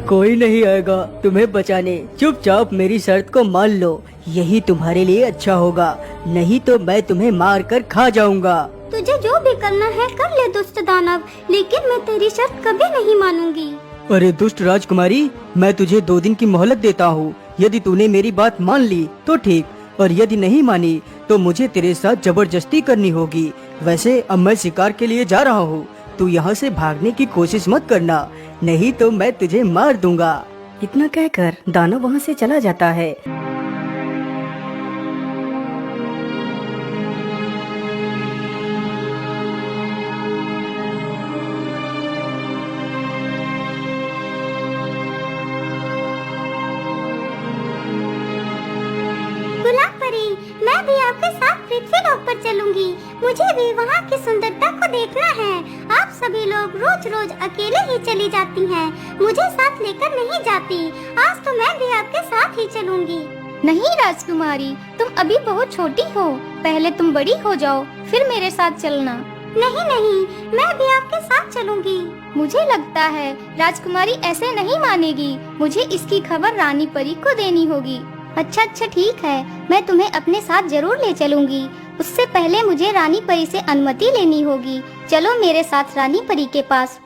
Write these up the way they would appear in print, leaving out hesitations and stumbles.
कोई नहीं आएगा तुम्हें बचाने, चुपचाप मेरी शर्त को मान लो, यही तुम्हारे लिए अच्छा होगा, नहीं तो मैं तुम्हें मार कर खा जाऊंगा। तुझे जो भी करना है कर ले दुष्ट दानव, लेकिन मैं तेरी शर्त कभी नहीं मानूंगी। अरे दुष्ट राजकुमारी, मैं तुझे 2 दिन की मोहलत देता हूँ। यदि तूने मेरी बात मान ली तो ठीक, और यदि नहीं मानी तो मुझे तेरे साथ जबरदस्ती करनी होगी। वैसे अब मैं शिकार के लिए जा रहा हूँ, तू यहाँ से भागने की कोशिश मत करना, नहीं तो मैं तुझे मार दूंगा। इतना कहकर दानव वहाँ से चला जाता है। गुलाब परी, मैं भी आपके साथ पृथ्वी लोक पर चलूंगी। मुझे भी वहाँ की सुंदरता को देखना है। आप सभी लोग रोज रोज अकेले ही चली जाती हैं, मुझे साथ लेकर नहीं जाती। आज तो मैं भी आपके साथ ही चलूंगी। नहीं राजकुमारी, तुम अभी बहुत छोटी हो, पहले तुम बड़ी हो जाओ फिर मेरे साथ चलना। नहीं नहीं, मैं भी आपके साथ चलूंगी। मुझे लगता है राजकुमारी ऐसे नहीं मानेगी, मुझे इसकी खबर रानी परी को देनी होगी। अच्छा ठीक है, मैं तुम्हें अपने साथ जरूर ले चलूंगी। उससे पहले मुझे रानी परी से अनुमति लेनी होगी। चलो मेरे साथ रानी परी के पास।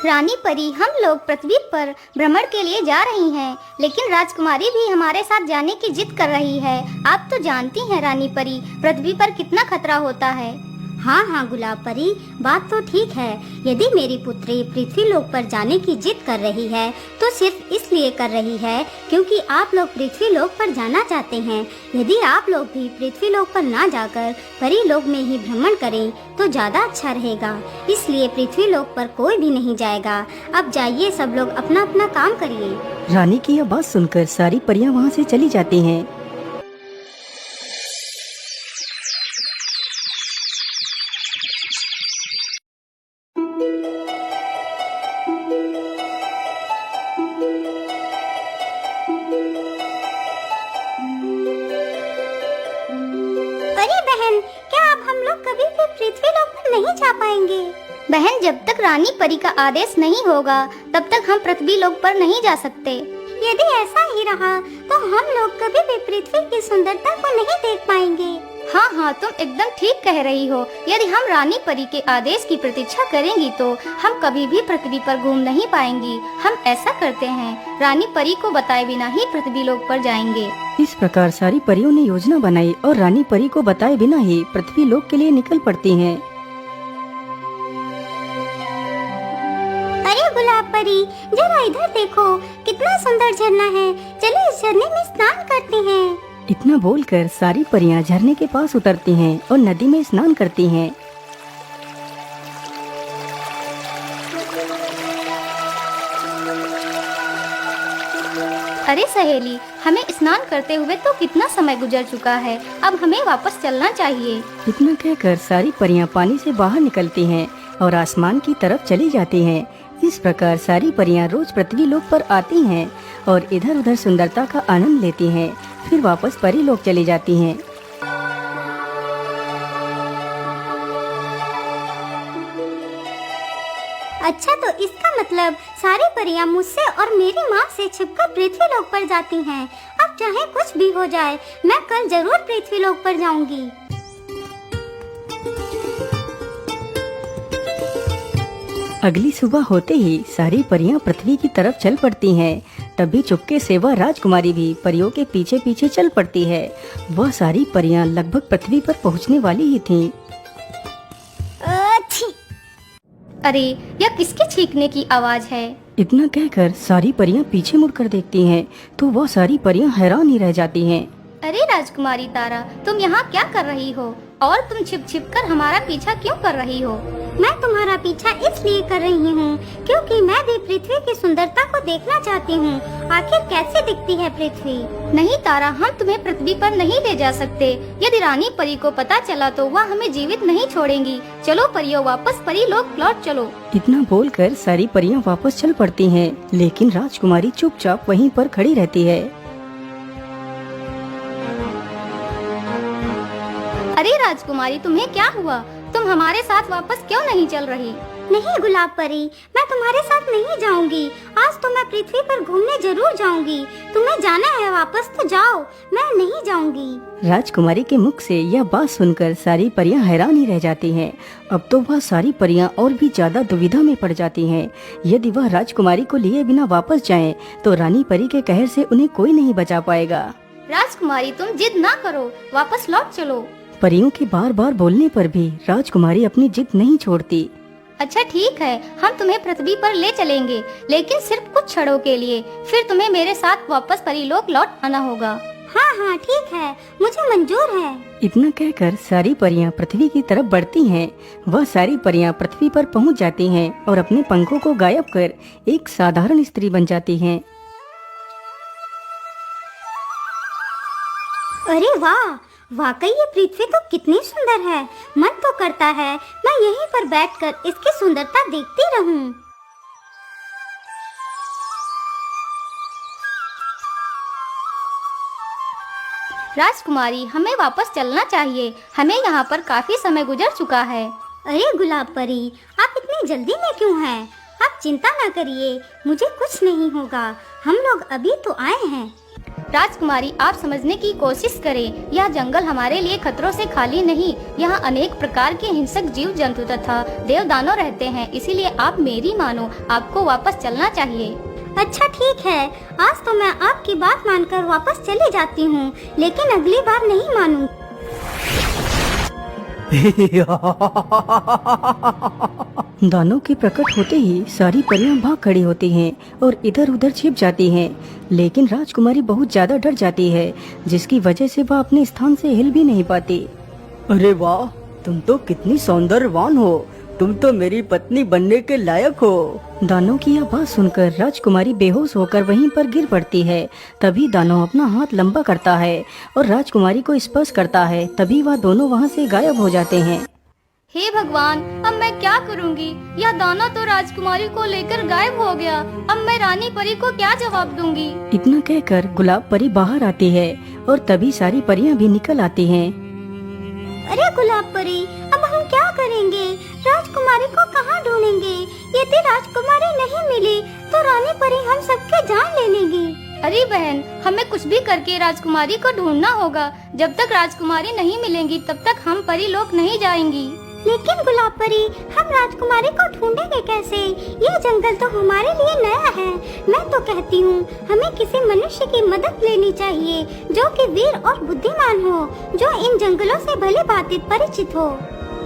रानी परी, हम लोग पृथ्वी पर भ्रमण के लिए जा रही हैं, लेकिन राजकुमारी भी हमारे साथ जाने की जिद कर रही है। आप तो जानती हैं रानी परी, पृथ्वी पर कितना खतरा होता है। हाँ हाँ गुलाब परी, बात तो ठीक है। यदि मेरी पुत्री पृथ्वी लोक पर जाने की जिद कर रही है तो सिर्फ इसलिए कर रही है क्योंकि आप लोग पृथ्वी लोक पर जाना चाहते हैं। यदि आप लोग भी पृथ्वी लोक पर ना जाकर परी लोक में ही भ्रमण करें तो ज्यादा अच्छा रहेगा, इसलिए पृथ्वी लोक पर कोई भी नहीं जाएगा। अब जाइए सब लोग अपना अपना काम करिए। रानी की यह बात सुनकर सारी परियां वहाँ से चली जाती हैं। अरे बहन, क्या अब हम लोग कभी भी पृथ्वी लोक पर नहीं जा पाएंगे? बहन, जब तक रानी परी का आदेश नहीं होगा तब तक हम पृथ्वी लोक पर नहीं जा सकते। यदि ऐसा ही रहा तो हम लोग कभी भी पृथ्वी की सुंदरता को नहीं देख पाएंगे। हाँ, तुम एकदम ठीक कह रही हो। यदि हम रानी परी के आदेश की प्रतीक्षा करेंगी तो हम कभी भी पृथ्वी पर घूम नहीं पाएंगी। हम ऐसा करते हैं, रानी परी को बताए बिना ही पृथ्वी लोक पर जाएंगे। इस प्रकार सारी परियों ने योजना बनाई और रानी परी को बताए बिना ही पृथ्वी लोक के लिए निकल पड़ती हैं। अरे गुलाब परी, जरा इधर देखो, कितना सुंदर झरना है। चलो इस झरने में स्नान करते हैं। इतना बोलकर सारी परियां झरने के पास उतरती हैं और नदी में स्नान करती हैं। अरे सहेली, हमें स्नान करते हुए तो कितना समय गुजर चुका है, अब हमें वापस चलना चाहिए। इतना कहकर सारी परियां पानी से बाहर निकलती हैं और आसमान की तरफ चली जाती हैं। इस प्रकार सारी परियां रोज पृथ्वी लोक पर आती हैं और इधर उधर सुंदरता का आनंद लेती हैं, फिर वापस परी लोक चली जाती हैं। अच्छा, तो इसका मतलब सारी परियां मुझसे और मेरी माँ से छिपकर पृथ्वी लोक पर जाती हैं। अब चाहे कुछ भी हो जाए, मैं कल जरूर पृथ्वी लोक पर जाऊंगी। अगली सुबह होते ही सारी परियां पृथ्वी की तरफ चल पड़ती हैं। तभी चुपके से वह राजकुमारी भी परियों के पीछे पीछे चल पड़ती है। वह सारी परियां लगभग पृथ्वी पर पहुंचने वाली ही थीं। अरे, यह किसके छींकने की आवाज है? इतना कहकर सारी परियां पीछे मुड़कर देखती हैं तो वह सारी परियां हैरान ही रह जाती हैं। अरे राजकुमारी तारा, तुम यहाँ क्या कर रही हो और तुम छिप छिप कर हमारा पीछा क्यों कर रही हो? मैं तुम्हारा पीछा इसलिए कर रही हूँ क्योंकि मैं भी पृथ्वी की सुंदरता को देखना चाहती हूँ। आखिर कैसे दिखती है पृथ्वी? नहीं तारा, हम तुम्हें पृथ्वी पर नहीं ले जा सकते। यदि रानी परी को पता चला तो वह हमें जीवित नहीं छोड़ेंगी। चलो परियों, वापस परी लोक लौट चलो। इतना बोलकर सारी परियां वापस चल पड़ती हैं, लेकिन राजकुमारी चुपचाप वहीं पर खड़ी रहती है। अरे राजकुमारी, तुम्हें क्या हुआ? तुम हमारे साथ वापस क्यों नहीं चल रही? नहीं गुलाब परी, मैं तुम्हारे साथ नहीं जाऊंगी। आज तो मैं पृथ्वी पर घूमने जरूर जाऊंगी। तुम्हें जाना है वापस तो जाओ, मैं नहीं जाऊंगी। राजकुमारी के मुख से यह बात सुनकर सारी परियां हैरान ही रह जाती हैं। अब तो वह सारी परियां और भी ज्यादा दुविधा में पड़ जाती हैं। यदि वह राजकुमारी को लिए बिना वापस जाएं, तो रानी परी के कहर से उन्हें कोई नहीं बचा पाएगा। राजकुमारी, तुम जिद ना करो, वापस लौट चलो। परियों के बार बार बोलने पर भी राजकुमारी अपनी जिद नहीं छोड़ती। अच्छा ठीक है, हम तुम्हें पृथ्वी पर ले चलेंगे, लेकिन सिर्फ कुछ क्षणों के लिए। फिर तुम्हें मेरे साथ वापस परीलोक लौट आना होगा। हाँ हाँ ठीक है, मुझे मंजूर है। इतना कहकर सारी परियां पृथ्वी की तरफ बढ़ती हैं। वह सारी परियां पृथ्वी पर पहुंच जाती हैं और अपने पंखों को गायब कर एक साधारण स्त्री बन जाती हैं। अरे वाह, वाकई ये पृथ्वी तो कितनी सुंदर है। मन तो करता है मैं यहीं पर बैठकर इसकी सुंदरता देखती रहूं। राजकुमारी, हमें वापस चलना चाहिए। हमें यहाँ पर काफी समय गुजर चुका है। अरे गुलाब परी, आप इतनी जल्दी में क्यों हैं? आप चिंता ना करिए, मुझे कुछ नहीं होगा। हम लोग अभी तो आए हैं। राजकुमारी, आप समझने की कोशिश करें। यह जंगल हमारे लिए खतरों से खाली नहीं। यहाँ अनेक प्रकार के हिंसक जीव जंतु तथा देवदानव रहते हैं। इसीलिए आप मेरी मानो, आपको वापस चलना चाहिए। अच्छा ठीक है, आज तो मैं आपकी बात मानकर वापस चली जाती हूँ, लेकिन अगली बार नहीं मानूंगी। दानव के प्रकट होते ही सारी परियां भाग खड़ी होती हैं और इधर उधर छिप जाती हैं। लेकिन राजकुमारी बहुत ज्यादा डर जाती है, जिसकी वजह से वह अपने स्थान से हिल भी नहीं पाती। अरे वाह, तुम तो कितनी सौंदर्यवान हो। तुम तो मेरी पत्नी बनने के लायक हो। दानव की यह बात सुनकर राजकुमारी बेहोश होकर वहीं पर गिर पड़ती है। तभी दानव अपना हाथ लंबा करता है और राजकुमारी को स्पर्श करता है। तभी वह दोनों वहां से गायब हो जाते हैं। हे भगवान, अब मैं क्या करूंगी? यह दानव तो राजकुमारी को लेकर गायब हो गया। अब मैं रानी परी को क्या जवाब दूंगी? इतना कहकर गुलाब परी बाहर आती है और तभी सारी परियां भी निकल आती हैं। अरे गुलाब परी, अब हम क्या करेंगे? राजकुमारी को कहाँ ढूंढेंगे? यदि राजकुमारी नहीं मिली तो रानी परी हम सबके जान ले लेगी। अरे बहन, हमें कुछ भी करके राजकुमारी को ढूंढना होगा। जब तक राजकुमारी नहीं मिलेंगी तब तक हम परीलोक नहीं जाएंगी। लेकिन गुलाब परी, हम राजकुमारी को ढूंढेंगे कैसे? यह जंगल तो हमारे लिए नया है। मैं तो कहती हूँ हमें किसी मनुष्य की मदद लेनी चाहिए, जो कि वीर और बुद्धिमान हो, जो इन जंगलों से भली भांति परिचित हो।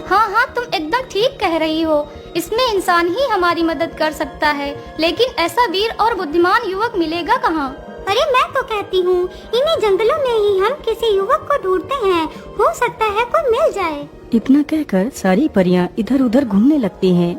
हाँ हाँ, तुम एकदम ठीक कह रही हो। इसमें इंसान ही हमारी मदद कर सकता है, लेकिन ऐसा वीर और बुद्धिमान युवक मिलेगा कहाँ? अरे मैं तो कहती हूँ इन्हीं जंगलों में ही हम किसी युवक को ढूंढते हैं। हो सकता है कोई मिल जाए। इतना कहकर सारी परियां इधर उधर घूमने लगती हैं।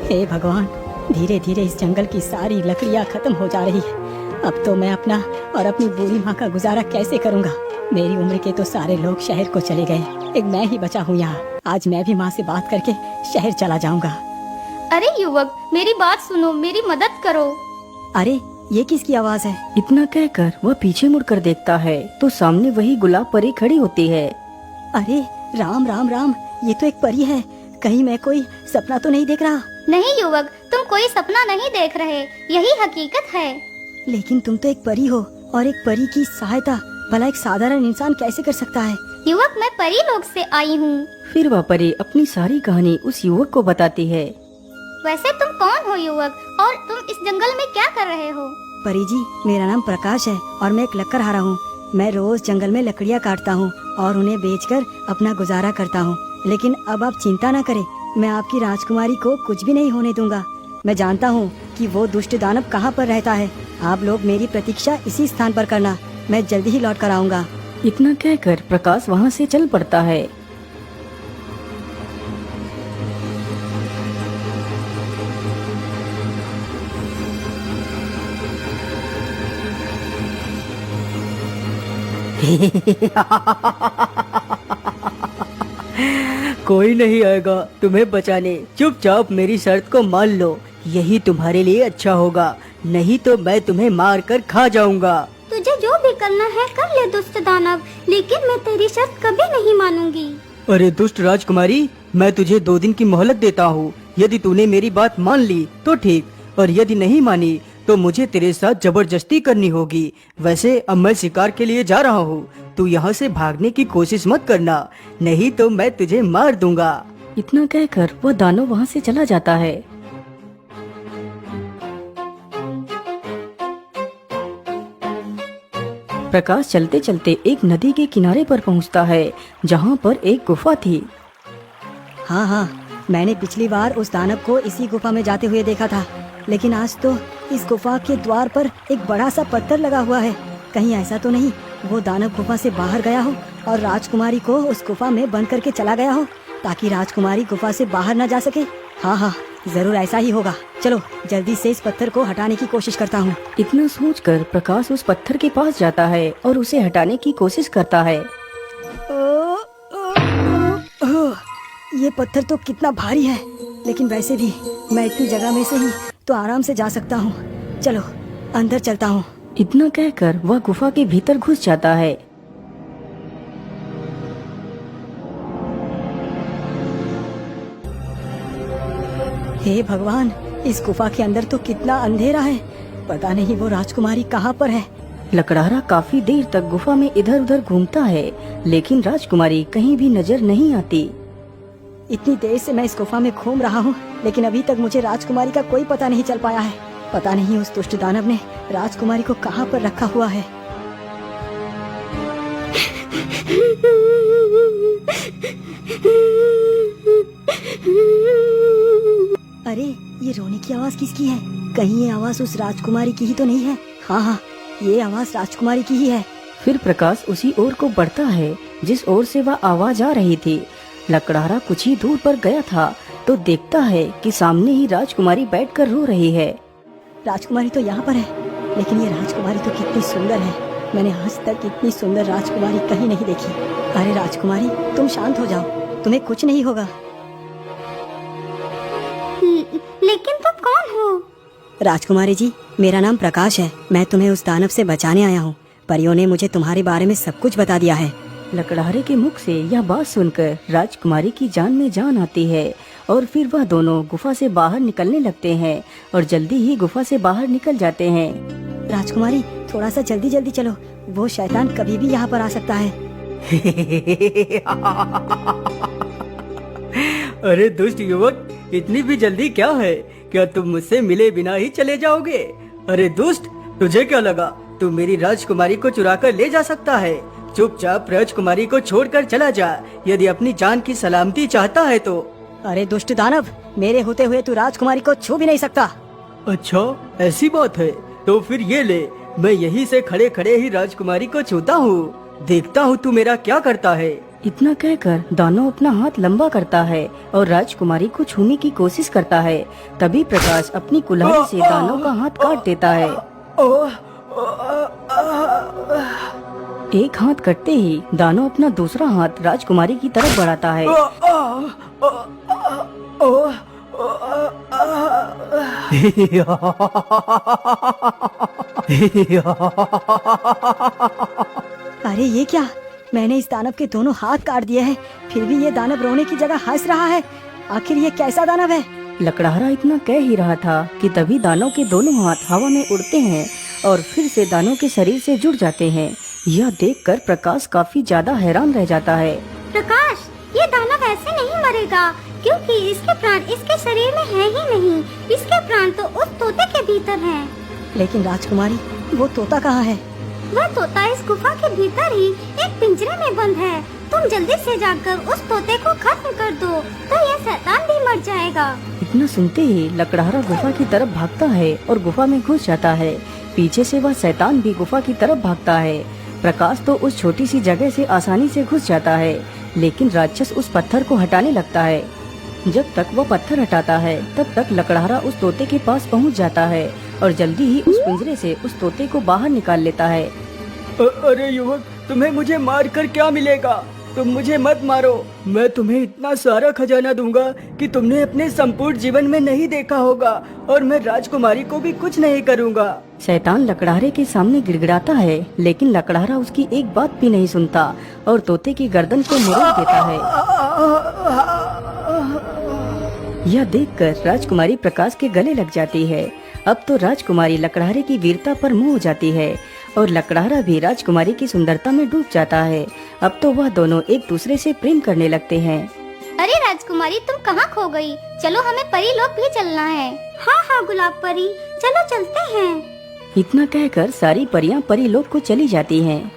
हे भगवान, धीरे धीरे इस जंगल की सारी लकड़ियां खत्म हो जा रही है। अब तो मैं अपना और अपनी बूढ़ी माँ का गुजारा कैसे करूँगा? मेरी उम्र के तो सारे लोग शहर को चले गए, एक मैं ही बचा हूँ यहाँ। आज मैं भी माँ से बात करके शहर चला जाऊँगा। अरे युवक, मेरी बात सुनो, मेरी मदद करो। अरे ये किसकी आवाज है? इतना कहकर वह पीछे मुड़कर देखता है तो सामने वही गुलाब परी खड़ी होती है। अरे राम राम राम, ये तो एक परी है। कहीं मैं कोई सपना तो नहीं देख रहा? नहीं युवक, तुम कोई सपना नहीं देख रहे, यही हकीकत है। लेकिन तुम तो एक परी हो, और एक परी की सहायता भला एक साधारण इंसान कैसे कर सकता है? युवक, मैं परी लोक से आई हूँ। फिर वह परी अपनी सारी कहानी उस युवक को बताती है। वैसे तुम कौन हो युवक, और तुम इस जंगल में क्या कर रहे हो? परी जी, मेरा नाम प्रकाश है और मैं एक लकड़हारा हूँ। मैं रोज जंगल में लकड़ियाँ काटता हूँ और उन्हें बेचकर अपना गुजारा करता हूँ। लेकिन अब आप चिंता न करें, मैं आपकी राजकुमारी को कुछ भी नहीं होने दूंगा। मैं जानता हूँ कि वो दुष्ट दानव कहाँ पर रहता है। आप लोग मेरी प्रतीक्षा इसी स्थान पर करना, मैं जल्दी ही लौट कर आऊँगा। इतना कहकर प्रकाश वहाँ से चल पड़ता है। कोई नहीं आएगा तुम्हें बचाने। चुपचाप मेरी शर्त को मान लो, यही तुम्हारे लिए अच्छा होगा। नहीं तो मैं तुम्हें मार कर खा जाऊंगा। तुझे जो भी करना है कर ले दुष्ट दानव, लेकिन मैं तेरी शर्त कभी नहीं मानूंगी। अरे दुष्ट राजकुमारी, मैं तुझे 2 दिन की मोहलत देता हूँ। यदि तूने मेरी बात मान ली तो ठीक, और यदि नहीं मानी तो मुझे तेरे साथ जबरदस्ती करनी होगी। वैसे अब मैं शिकार के लिए जा रहा हूँ, तू यहाँ से भागने की कोशिश मत करना, नहीं तो मैं तुझे मार दूंगा। इतना कहकर वह दानव वहाँ से चला जाता है। प्रकाश चलते चलते एक नदी के किनारे पर पहुँचता है, जहाँ पर एक गुफा थी। हाँ, मैंने पिछली बार उस दानव को इसी गुफा में जाते हुए देखा था, लेकिन आज तो इस गुफा के द्वार पर एक बड़ा सा पत्थर लगा हुआ है। कहीं ऐसा तो नहीं वो दानव गुफा से बाहर गया हो और राजकुमारी को उस गुफा में बंद करके चला गया हो, ताकि राजकुमारी गुफा से बाहर न जा सके। हाँ, जरूर ऐसा ही होगा। चलो जल्दी से इस पत्थर को हटाने की कोशिश करता हूँ। इतना सोचकर प्रकाश उस पत्थर के पास जाता है और उसे हटाने की कोशिश करता है। ये पत्थर तो कितना भारी है, लेकिन वैसे भी मैं इतनी जगह में से ही तो आराम से जा सकता हूँ। चलो अंदर चलता हूँ। इतना कहकर वह गुफा के भीतर घुस जाता है। हे भगवान, इस गुफा के अंदर तो कितना अंधेरा है। पता नहीं वो राजकुमारी कहाँ पर है। लकड़हारा काफी देर तक गुफा में इधर उधर घूमता है, लेकिन राजकुमारी कहीं भी नजर नहीं आती। इतनी देर से मैं इस गुफा में घूम रहा हूँ, लेकिन अभी तक मुझे राजकुमारी का कोई पता नहीं चल पाया है। पता नहीं उस दुष्ट दानव ने राजकुमारी को कहाँ पर रखा हुआ है। अरे ये रोने की आवाज किसकी है? कहीं ये आवाज उस राजकुमारी की ही तो नहीं है? हाँ, ये आवाज राजकुमारी की ही है। फिर प्रकाश उसी ओर को बढ़ता है जिस ओर से वह आवाज आ रही थी। लकड़हारा कुछ ही दूर पर गया था तो देखता है कि सामने ही राजकुमारी बैठकर रो रही है। राजकुमारी तो यहाँ पर है, लेकिन ये राजकुमारी तो कितनी सुंदर है। मैंने आज तक इतनी सुंदर राजकुमारी कहीं नहीं देखी। अरे राजकुमारी, तुम शांत हो जाओ, तुम्हें कुछ नहीं होगा। लेकिन तुम कौन हो? राजकुमारी जी, मेरा नाम प्रकाश है। मैं तुम्हें उस दानव से बचाने आया हूँ। परियों ने मुझे तुम्हारे बारे में सब कुछ बता दिया है। लकड़हारे के मुख से यह बात सुनकर राजकुमारी की जान में जान आती है और फिर वह दोनों गुफा से बाहर निकलने लगते हैं और जल्दी ही गुफा से बाहर निकल जाते हैं। राजकुमारी, थोड़ा सा जल्दी जल्दी चलो, वो शैतान कभी भी यहाँ पर आ सकता है। अरे दुष्ट युवक, इतनी भी जल्दी क्या है? क्या तुम मुझसे मिले बिना ही चले जाओगे? अरे दुष्ट, तुझे क्या लगा तू मेरी राजकुमारी को चुरा कर ले जा सकता है? चुपचाप राजकुमारी को छोड़कर चला जा, यदि अपनी जान की सलामती चाहता है तो। अरे दुष्ट दानव, मेरे होते हुए तू राजकुमारी को छू भी नहीं सकता। अच्छा, ऐसी बात है तो फिर ये ले, मैं यहीं से खड़े खड़े ही राजकुमारी को छूता हूँ। देखता हूँ तू मेरा क्या करता है। इतना कहकर दानव अपना हाथ लंबा करता है और राजकुमारी को छूने की कोशिश करता है। तभी प्रकाश अपनी कुल्हाड़ी से दानव का हाथ काट देता है। एक हाथ कटते ही दानव अपना दूसरा हाथ राजकुमारी की तरफ बढ़ाता है। अरे ये क्या? मैंने इस दानव के दोनों हाथ काट दिए हैं, फिर भी ये दानव रोने की जगह हंस रहा है। आखिर ये कैसा दानव है? लकड़हारा इतना कह ही रहा था कि तभी दानव के दोनों हाथ हवा में उड़ते हैं और फिर से दानव के शरीर से जुड़ जाते हैं। यह देखकर प्रकाश काफी ज्यादा हैरान रह जाता है। प्रकाश, ये दानव ऐसे नहीं मरेगा, क्योंकि इसके प्राण इसके शरीर में है ही नहीं। इसके प्राण तो उस तोते के भीतर हैं। लेकिन राजकुमारी, वो तोता कहाँ है? वह तोता इस गुफा के भीतर ही एक पिंजरे में बंद है। तुम जल्दी से जाकर उस तोते को खत्म कर दो, तो यह शैतान भी मर जाएगा। इतना सुनते ही लकड़हारा गुफा की तरफ भागता है और गुफा में घुस जाता है। पीछे से वह शैतान भी गुफा की तरफ भागता है। प्रकाश तो उस छोटी सी जगह से आसानी से घुस जाता है, लेकिन राक्षस उस पत्थर को हटाने लगता है। जब तक वह पत्थर हटाता है तब तक लकड़हारा उस तोते के पास पहुंच जाता है और जल्दी ही उस पिंजरे से उस तोते को बाहर निकाल लेता है। अरे युवक, तुम्हें मुझे मार कर क्या मिलेगा? तुम मुझे मत मारो। मैं तुम्हें इतना सारा खजाना दूंगा कि तुमने अपने संपूर्ण जीवन में नहीं देखा होगा, और मैं राजकुमारी को भी कुछ नहीं करूंगा। शैतान लकड़हारे के सामने गिड़गिड़ाता है, लेकिन लकड़हारा उसकी एक बात भी नहीं सुनता और तोते की गर्दन को मरोड़ देता है। यह देखकर राजकुमारी प्रकाश के गले लग जाती है। अब तो राजकुमारी लकड़हारे की वीरता पर मोह हो जाती है और लकड़हारा भी राजकुमारी की सुंदरता में डूब जाता है। अब तो वह दोनों एक दूसरे से प्रेम करने लगते हैं। अरे राजकुमारी, तुम कहाँ खो गई? चलो, हमें परी लोक भी चलना है। हाँ हाँ गुलाब परी, चलो चलते हैं। इतना कहकर सारी परियां परी लोक को चली जाती हैं।